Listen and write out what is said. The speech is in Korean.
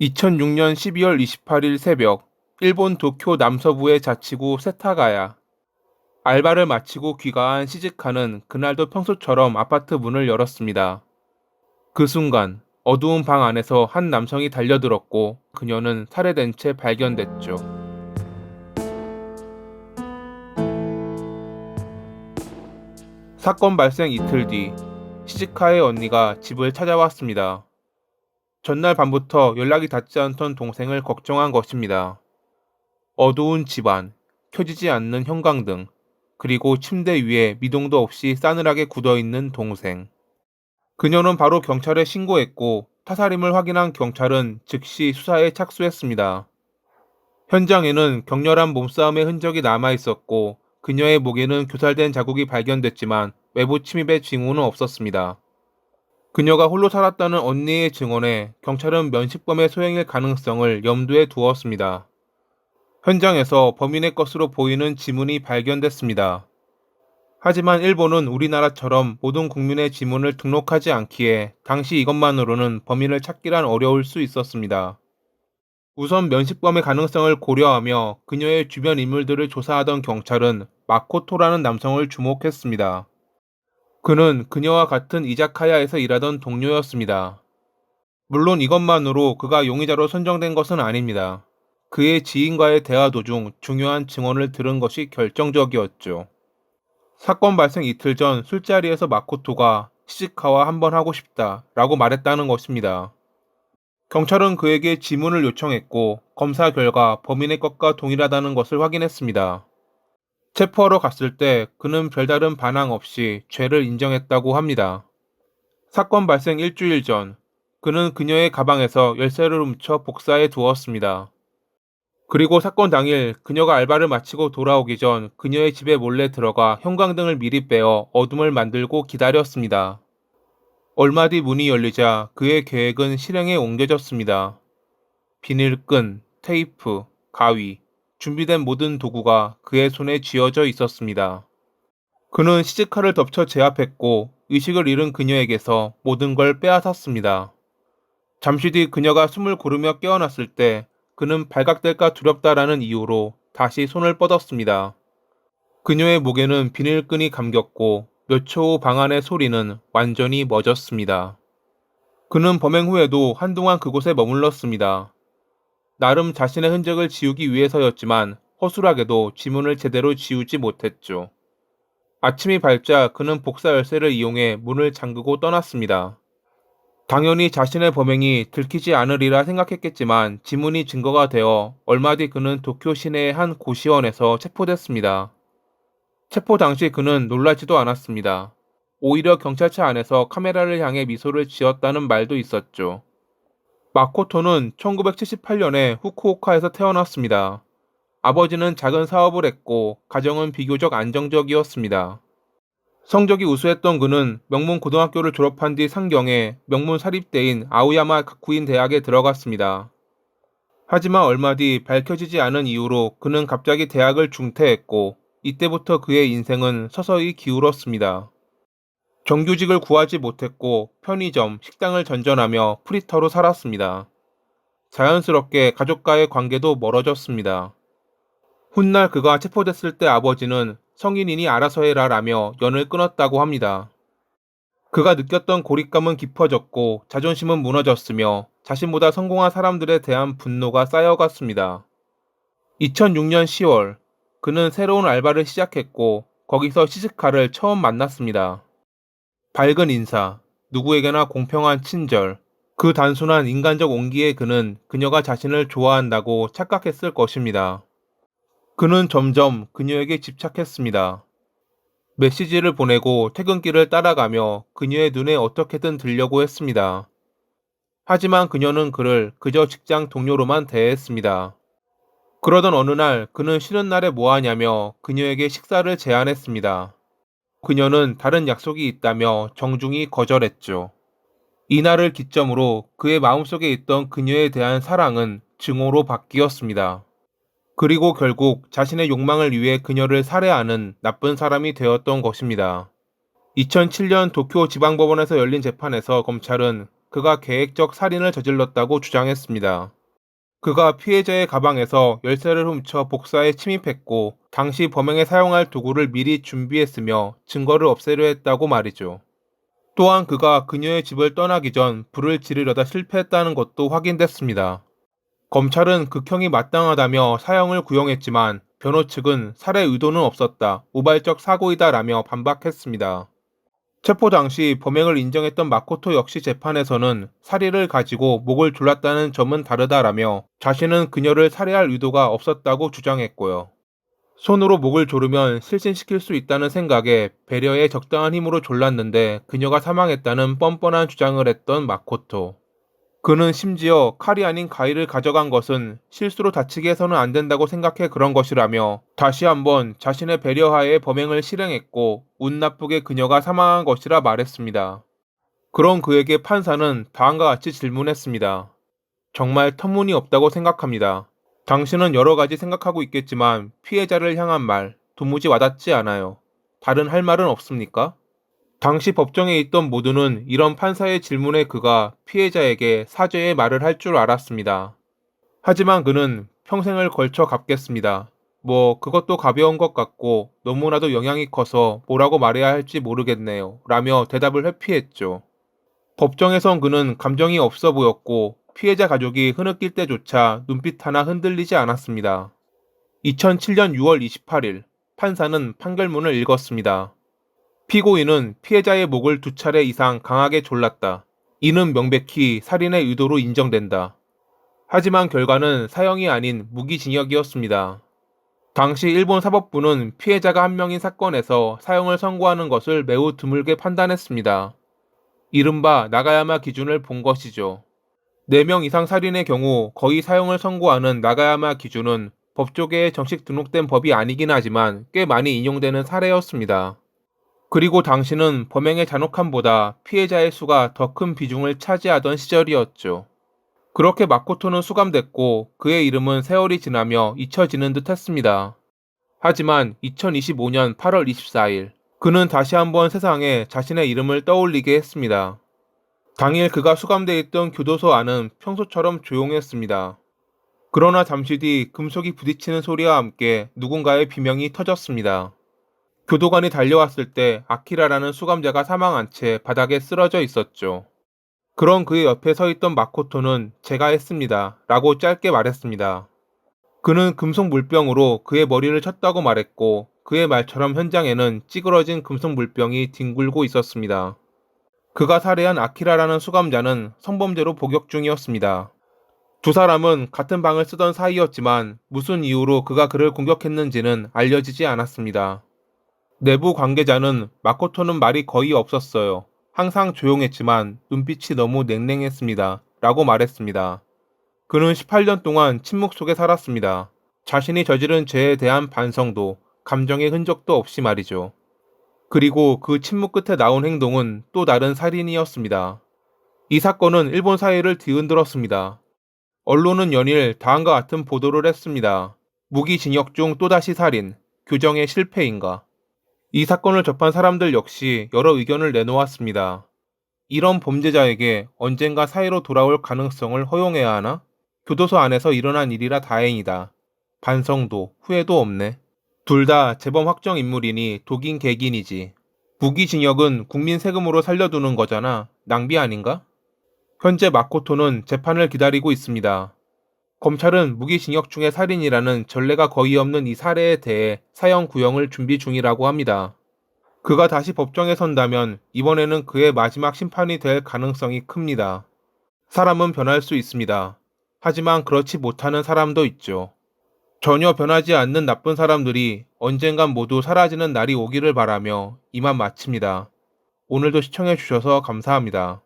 2006년 12월 28일 새벽, 일본 도쿄 남서부의 자치구 세타가야. 알바를 마치고 귀가한 시즈카는 그날도 평소처럼 아파트 문을 열었습니다. 그 순간, 어두운 방 안에서 한 남성이 달려들었고, 그녀는 살해된 채 발견됐죠. 사건 발생 이틀 뒤, 시즈카의 언니가 집을 찾아왔습니다. 전날 밤부터 연락이 닿지 않던 동생을 걱정한 것입니다. 어두운 집안, 켜지지 않는 형광등, 그리고 침대 위에 미동도 없이 싸늘하게 굳어있는 동생. 그녀는 바로 경찰에 신고했고 타살임을 확인한 경찰은 즉시 수사에 착수했습니다. 현장에는 격렬한 몸싸움의 흔적이 남아있었고 그녀의 목에는 교살된 자국이 발견됐지만 외부 침입의 징후는 없었습니다. 그녀가 홀로 살았다는 언니의 증언에 경찰은 면식범의 소행일 가능성을 염두에 두었습니다. 현장에서 범인의 것으로 보이는 지문이 발견됐습니다. 하지만 일본은 우리나라처럼 모든 국민의 지문을 등록하지 않기에 당시 이것만으로는 범인을 찾기란 어려울 수 있었습니다. 우선 면식범의 가능성을 고려하며 그녀의 주변 인물들을 조사하던 경찰은 마코토라는 남성을 주목했습니다. 그는 그녀와 같은 이자카야에서 일하던 동료였습니다. 물론 이것만으로 그가 용의자로 선정된 것은 아닙니다. 그의 지인과의 대화 도중 중요한 증언을 들은 것이 결정적이었죠. 사건 발생 이틀 전 술자리에서 마코토가 시즈카와 한번 하고 싶다 라고 말했다는 것입니다. 경찰은 그에게 지문을 요청했고 검사 결과 범인의 것과 동일하다는 것을 확인했습니다. 체포하러 갔을 때 그는 별다른 반항 없이 죄를 인정했다고 합니다. 사건 발생 일주일 전 그는 그녀의 가방에서 열쇠를 훔쳐 복사해 두었습니다. 그리고 사건 당일 그녀가 알바를 마치고 돌아오기 전 그녀의 집에 몰래 들어가 형광등을 미리 빼어 어둠을 만들고 기다렸습니다. 얼마 뒤 문이 열리자 그의 계획은 실행에 옮겨졌습니다. 비닐끈, 테이프, 가위, 준비된 모든 도구가 그의 손에 쥐어져 있었습니다. 그는 시즈카를 덮쳐 제압했고 의식을 잃은 그녀에게서 모든 걸 빼앗았습니다. 잠시 뒤 그녀가 숨을 고르며 깨어났을 때 그는 발각될까 두렵다라는 이유로 다시 손을 뻗었습니다. 그녀의 목에는 비닐끈이 감겼고 몇 초 후 방 안의 소리는 완전히 멎었습니다. 그는 범행 후에도 한동안 그곳에 머물렀습니다. 나름 자신의 흔적을 지우기 위해서였지만 허술하게도 지문을 제대로 지우지 못했죠. 아침이 밝자 그는 복사 열쇠를 이용해 문을 잠그고 떠났습니다. 당연히 자신의 범행이 들키지 않으리라 생각했겠지만 지문이 증거가 되어 얼마 뒤 그는 도쿄 시내의 한 고시원에서 체포됐습니다. 체포 당시 그는 놀라지도 않았습니다. 오히려 경찰차 안에서 카메라를 향해 미소를 지었다는 말도 있었죠. 마코토는 1978년에 후쿠오카에서 태어났습니다. 아버지는 작은 사업을 했고 가정은 비교적 안정적이었습니다. 성적이 우수했던 그는 명문 고등학교를 졸업한 뒤 상경에 명문 사립대인 아오야마 가쿠인 대학에 들어갔습니다. 하지만 얼마 뒤 밝혀지지 않은 이유로 그는 갑자기 대학을 중퇴했고 이때부터 그의 인생은 서서히 기울었습니다. 정규직을 구하지 못했고 편의점, 식당을 전전하며 프리터로 살았습니다. 자연스럽게 가족과의 관계도 멀어졌습니다. 훗날 그가 체포됐을 때 아버지는 성인이니 알아서 해라 라며 연을 끊었다고 합니다. 그가 느꼈던 고립감은 깊어졌고 자존심은 무너졌으며 자신보다 성공한 사람들에 대한 분노가 쌓여갔습니다. 2006년 10월 그는 새로운 알바를 시작했고 거기서 시즈카를 처음 만났습니다. 밝은 인사, 누구에게나 공평한 친절, 그 단순한 인간적 온기에 그는 그녀가 자신을 좋아한다고 착각했을 것입니다. 그는 점점 그녀에게 집착했습니다. 메시지를 보내고 퇴근길을 따라가며 그녀의 눈에 어떻게든 들려고 했습니다. 하지만 그녀는 그를 그저 직장 동료로만 대했습니다. 그러던 어느 날 그는 쉬는 날에 뭐 하냐며 그녀에게 식사를 제안했습니다. 그녀는 다른 약속이 있다며 정중히 거절했죠. 이날을 기점으로 그의 마음속에 있던 그녀에 대한 사랑은 증오로 바뀌었습니다. 그리고 결국 자신의 욕망을 위해 그녀를 살해하는 나쁜 사람이 되었던 것입니다. 2007년 도쿄 지방법원에서 열린 재판에서 검찰은 그가 계획적 살인을 저질렀다고 주장했습니다. 그가 피해자의 가방에서 열쇠를 훔쳐 복사에 침입했고 당시 범행에 사용할 도구를 미리 준비했으며 증거를 없애려 했다고 말이죠. 또한 그가 그녀의 집을 떠나기 전 불을 지르려다 실패했다는 것도 확인됐습니다. 검찰은 극형이 마땅하다며 사형을 구형했지만 변호 측은 살해 의도는 없었다, 우발적 사고이다라며 반박했습니다. 체포 당시 범행을 인정했던 마코토 역시 재판에서는 사리를 가지고 목을 졸랐다는 점은 다르다라며 자신은 그녀를 살해할 의도가 없었다고 주장했고요. 손으로 목을 조르면 실신시킬 수 있다는 생각에 배려에 적당한 힘으로 졸랐는데 그녀가 사망했다는 뻔뻔한 주장을 했던 마코토. 그는 심지어 칼이 아닌 가위를 가져간 것은 실수로 다치게 해서는 안 된다고 생각해 그런 것이라며 다시 한번 자신의 배려하에 범행을 실행했고 운 나쁘게 그녀가 사망한 것이라 말했습니다. 그런 그에게 판사는 다음과 같이 질문했습니다. 정말 터무니없다고 생각합니다. 당신은 여러 가지 생각하고 있겠지만 피해자를 향한 말 도무지 와닿지 않아요. 다른 할 말은 없습니까? 당시 법정에 있던 모두는 이런 판사의 질문에 그가 피해자에게 사죄의 말을 할 줄 알았습니다. 하지만 그는 평생을 걸쳐 갚겠습니다. 뭐 그것도 가벼운 것 같고 너무나도 영향이 커서 뭐라고 말해야 할지 모르겠네요. 라며 대답을 회피했죠. 법정에선 그는 감정이 없어 보였고 피해자 가족이 흐느낄 때조차 눈빛 하나 흔들리지 않았습니다. 2007년 6월 28일 판사는 판결문을 읽었습니다. 피고인은 피해자의 목을 2차례 이상 강하게 졸랐다. 이는 명백히 살인의 의도로 인정된다. 하지만 결과는 사형이 아닌 무기징역이었습니다. 당시 일본 사법부는 피해자가 한 명인 사건에서 사형을 선고하는 것을 매우 드물게 판단했습니다. 이른바 나가야마 기준을 본 것이죠. 4명 이상 살인의 경우 거의 사형을 선고하는 나가야마 기준은 법조계에 정식 등록된 법이 아니긴 하지만 꽤 많이 인용되는 사례였습니다. 그리고 당시는 범행의 잔혹함보다 피해자의 수가 더 큰 비중을 차지하던 시절이었죠. 그렇게 마코토는 수감됐고 그의 이름은 세월이 지나며 잊혀지는 듯 했습니다. 하지만 2025년 8월 24일 그는 다시 한번 세상에 자신의 이름을 떠올리게 했습니다. 당일 그가 수감돼 있던 교도소 안은 평소처럼 조용했습니다. 그러나 잠시 뒤 금속이 부딪히는 소리와 함께 누군가의 비명이 터졌습니다. 교도관이 달려왔을 때 아키라라는 수감자가 사망한 채 바닥에 쓰러져 있었죠. 그런 그의 옆에 서 있던 마코토는 제가 했습니다. 라고 짧게 말했습니다. 그는 금속 물병으로 그의 머리를 쳤다고 말했고 그의 말처럼 현장에는 찌그러진 금속 물병이 뒹굴고 있었습니다. 그가 살해한 아키라라는 수감자는 성범죄로 복역 중이었습니다. 두 사람은 같은 방을 쓰던 사이였지만 무슨 이유로 그가 그를 공격했는지는 알려지지 않았습니다. 내부 관계자는 마코토는 말이 거의 없었어요. 항상 조용했지만 눈빛이 너무 냉랭했습니다. 라고 말했습니다. 그는 18년 동안 침묵 속에 살았습니다. 자신이 저지른 죄에 대한 반성도, 감정의 흔적도 없이 말이죠. 그리고 그 침묵 끝에 나온 행동은 또 다른 살인이었습니다. 이 사건은 일본 사회를 뒤흔들었습니다. 언론은 연일 다음과 같은 보도를 했습니다. 무기징역 중 또다시 살인, 교정의 실패인가? 이 사건을 접한 사람들 역시 여러 의견을 내놓았습니다. 이런 범죄자에게 언젠가 사회로 돌아올 가능성을 허용해야 하나? 교도소 안에서 일어난 일이라 다행이다. 반성도 후회도 없네. 둘 다 재범 확정 인물이니 독인 객인이지. 무기징역은 국민 세금으로 살려두는 거잖아. 낭비 아닌가? 현재 마코토는 재판을 기다리고 있습니다. 검찰은 무기징역 중에 살인이라는 전례가 거의 없는 이 사례에 대해 사형 구형을 준비 중이라고 합니다. 그가 다시 법정에 선다면 이번에는 그의 마지막 심판이 될 가능성이 큽니다. 사람은 변할 수 있습니다. 하지만 그렇지 못하는 사람도 있죠. 전혀 변하지 않는 나쁜 사람들이 언젠간 모두 사라지는 날이 오기를 바라며 이만 마칩니다. 오늘도 시청해주셔서 감사합니다.